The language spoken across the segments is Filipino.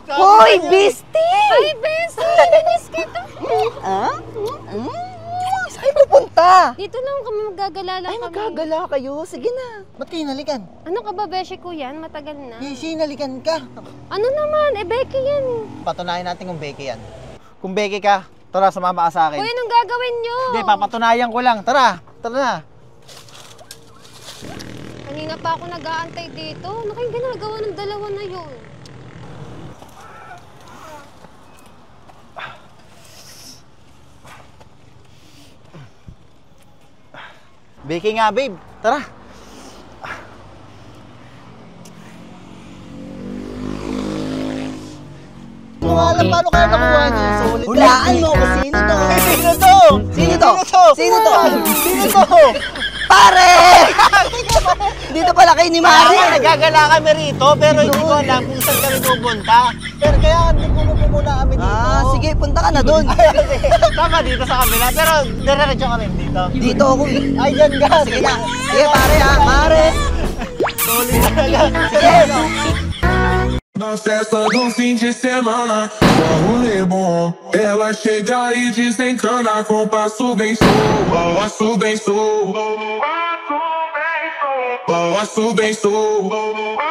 Hoy, bestie! Ay, bestie! Namiss kita! Ha? Saan pupunta? Dito lang kami magagala lang Ay, kami. magagala kayo. Sige na. Ba't kayo nalikan? Ano ka ba, beshi ko yan? Matagal na. Hindi, nalikan ka. Ano naman? Becky yan. Patunayan natin kung Becky yan. Kung Becky ka, tara, sumama ka sa akin. Uy, anong gagawin nyo? Hindi, papatunayan ko lang. Tara, tara na. Kanina pa ako nag-aantay dito. Ano kayong ginagawa ng dalawa na yun? Becky nga, babe. Tara. Hindi ko alam paano kaya nakuha niya. Solid. Hulaan mo kung sino to. Sino to? Sino to? Sino to? Sino to? Pare! Dito pala kayo ni Mari. Nagagala kami rito, pero hindi ko alam kung saan kami pupunta. Pero kaya hindi muna kami dito. Sige, punta ka na doon. Tama dito sa kabila, pero diretso ka rin dito. Dito ako eh. Ay, dyan ka. Sige na. Sige, pare ha. Pare. Solid talaga. Sige. Na festa do fim de semana, o rolê bom. Ela chega e desencana com passo bem sul, passo bem sul, passo bem sul.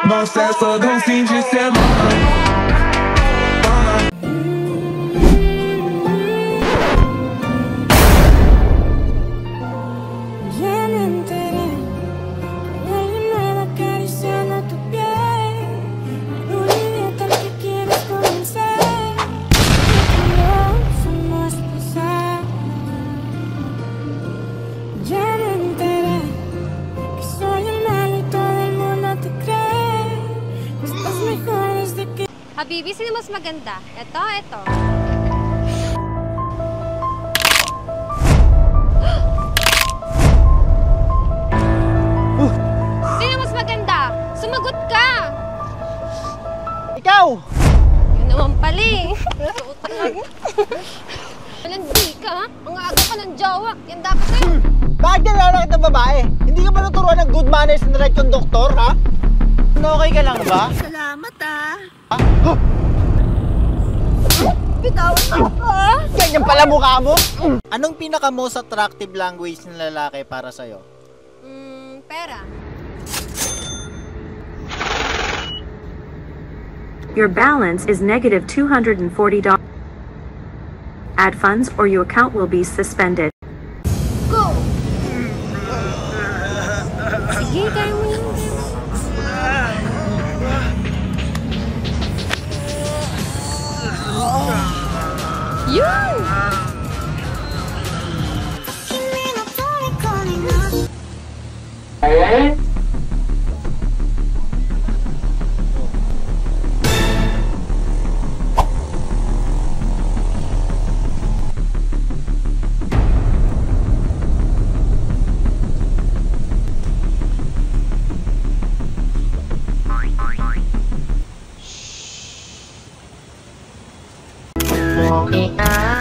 Na festa do fim de semana. Habibi, sino mas maganda? Ito, ito. Sino mas maganda? Sumagot ka! Ikaw! Yun naman pala eh. Malandi ka, ha? Ang aga ka ng jowa. Yan dapat sa'yo. Bakit ka lalakit ng babae? Hindi ka ba naturuan ng good manners and right conductor, ha? Okay ka lang ba? Salamat ah. Bitawan mo ka! Ganyan pala mukha mo? Anong pinaka most attractive language ng lalaki para sa'yo? Pera. Your balance is negative $240. Add funds or your account will be suspended. Go! Sige, kaya mo yun. Yun!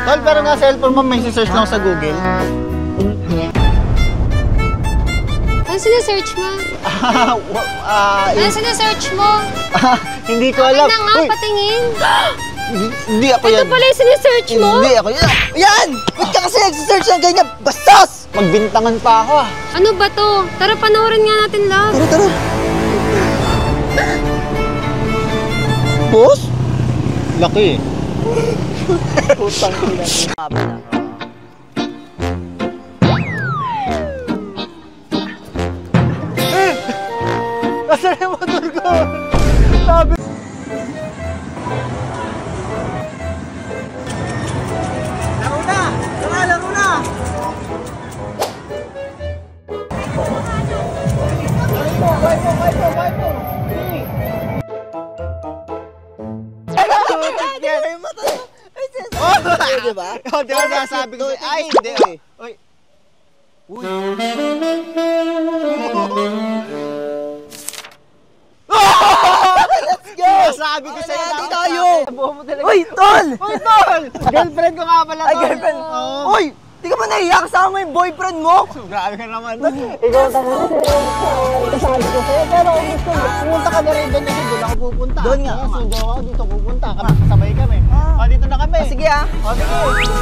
Tol, pero nga cellphone mo may search lang sa Google. Ano sinasearch mo? Ano sinasearch mo? Hindi ko alam. Akin na nga, patingin. Hindi ako yan. Ito pala yung sinasearch mo? Hindi ako yan. Yan! Ba't ka kasi nagsisearch ng ganyan? Bastos! Magbintangan pa ako ah. Ano ba to? Tara, panoorin nga natin lahat. Tara, tara. Boss? Laki eh. Putang ina. Nasaan yung motor ko? Sabi. Laro na! Tara, laro na! Wipe mo! Ay, mata! Ay, diba? Oh, diba nasabi ko sa'yo? Ay, hindi eh. Uy. Uy. Let's go! Nasabi ko sa'yo. Hindi tayo! Uy, tol! Uy, tol! Girlfriend ko nga pala. Ay, girlfriend. Uy! Di ka ba nahiya kasama yung boyfriend mo? Grabe ka naman. Ikaw talaga. Sabi ko sa'yo, pero kung gusto mo, pumunta ka na rin doon kasi doon ako pupunta. Doon nga. Sundo ako dito pupunta. Sabay kami. Dito na kami. Sige ah. Sige.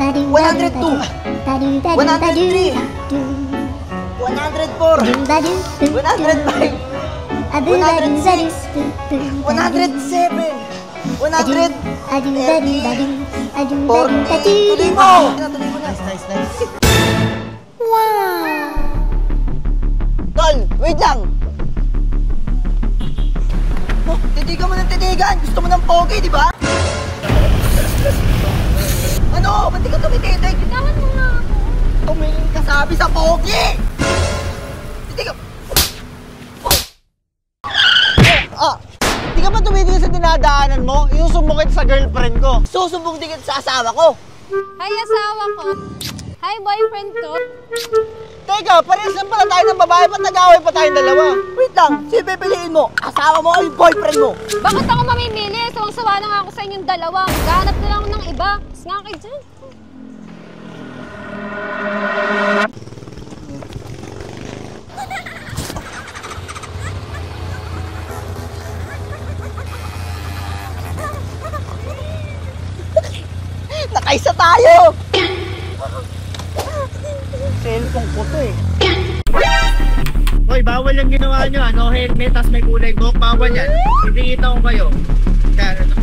102, 103, 104, 105, 106, 107, 130, 40. Tuloy mo! Tuloy mo na. Nice. Wow! Tol, wait lang. Oh, titigan mo ng titigan. Gusto mo ng pogi, di ba? Ano? Ba't di ka tumititig? Bitawan mo nga ako. Tumingin ka sabi sa pogi! Titigan. Di ka ba tumitingin sa dinadaanan mo? Iusumbong kita sa girlfriend ko. Susumbong din kita sa asawa ko. Hi, asawa ko. Hi, boyfriend ko. Teka, parehas lang pala tayo ng babae. Ba't nag-away pa tayong dalawa? Wait lang, sino pipiliin mo? Asawa mo o yung boyfriend mo? Bakit ako mamimili? Sawang-sawa na nga ako sa inyong dalawa. Maghanap na lang ako ng iba. Mas nga kayo dyan. Nakaisa tayo! Cellphone ko to eh. Hoy, bawal yung ginawa nyo. No helmet, tas may kulay buhok. Bawal yan. Hindi kita ko kayo. Kaya ano?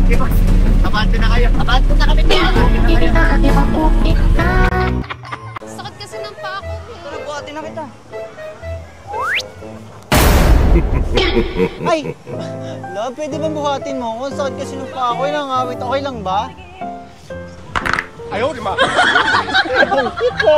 Diba? Abante na kayo. Abante na kami. Sakit kasi ng paa ko. Tara, buhatin na kita. Ay! Love, pwede bang buhatin mo? Kung sakit kasi nung pa ako, nangawit. Okay lang ba? Ayaw, di ba? Ito!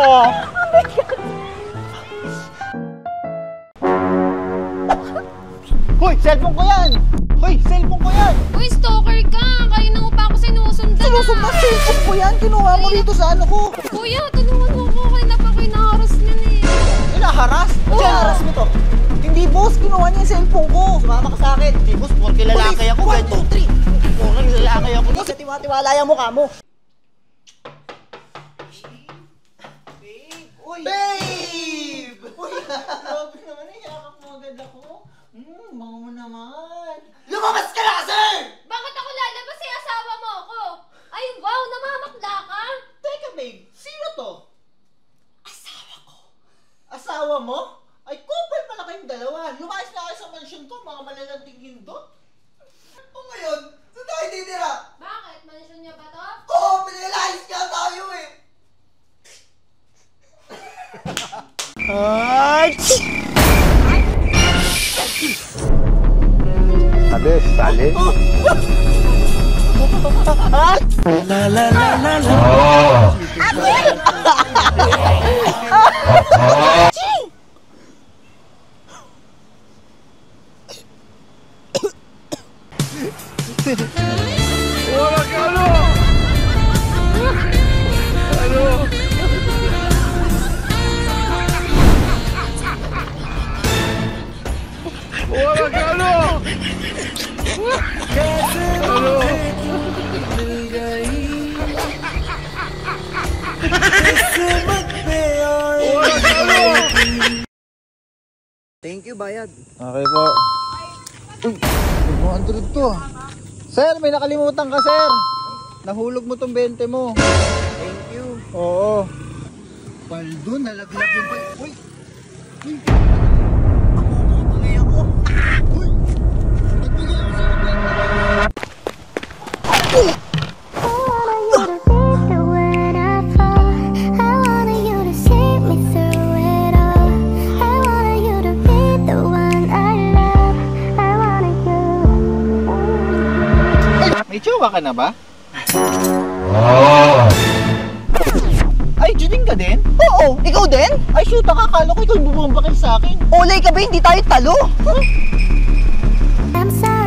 Hoy, cellphone ko yan! Hoy, cellphone ko yan! Uy, stalker ka! Kanina mo pa ako sinusundan na. Sinusundan cellphone ko yan. Kinuha mo dito sa ano ko. Kuya, tulungan mo ko. Kanina pa kayo naharas niyan eh. Inaharas? Oo. Inaharas mo to? Hindi, boss. Kinuha niya yung cellphone ko. Sumama ka sa akin. Hindi, boss. Porque lalaki ako. 1, 2, 3. Porque lalaki ako. Kasi tiwa-tiwala yung mukha mo. Uy! Babe! Uy! Grabe naman eh. Yakap mo agad ako. Bango mo naman. Lumabas ka na kasi! Bakit ako lalabas eh? Asawa mo ako. Ay, wow! Namamakla ka? Teka, babe. Sino to? Asawa ko. Asawa mo? Ay, couple pala kayong dalawa. Lumayas na kayo sa mansion ko. Mga malalanting hindot. O ngayon, saan tayo titira? Bakit? Mansyon niya ba to? Oo, pinilayas nga tayo eh. Ay! अबे साले Thank you, bayad. Okay po. Uy, 200 to. Sir, may nakalimutan ka, sir. Nahulog mo tong 20 mo. Thank you. Oo. Paldo, nalaglag yung pa. Uy! Uy! Ako. Uy! Nagbigay ako sa'yo. May tsawa ka na ba? Ay, juding ka din? Oo, ikaw din? Ay, shoot, akala ko ikaw yung bumabakil sa akin. Olay ka ba? Hindi tayo talo. I'm sorry.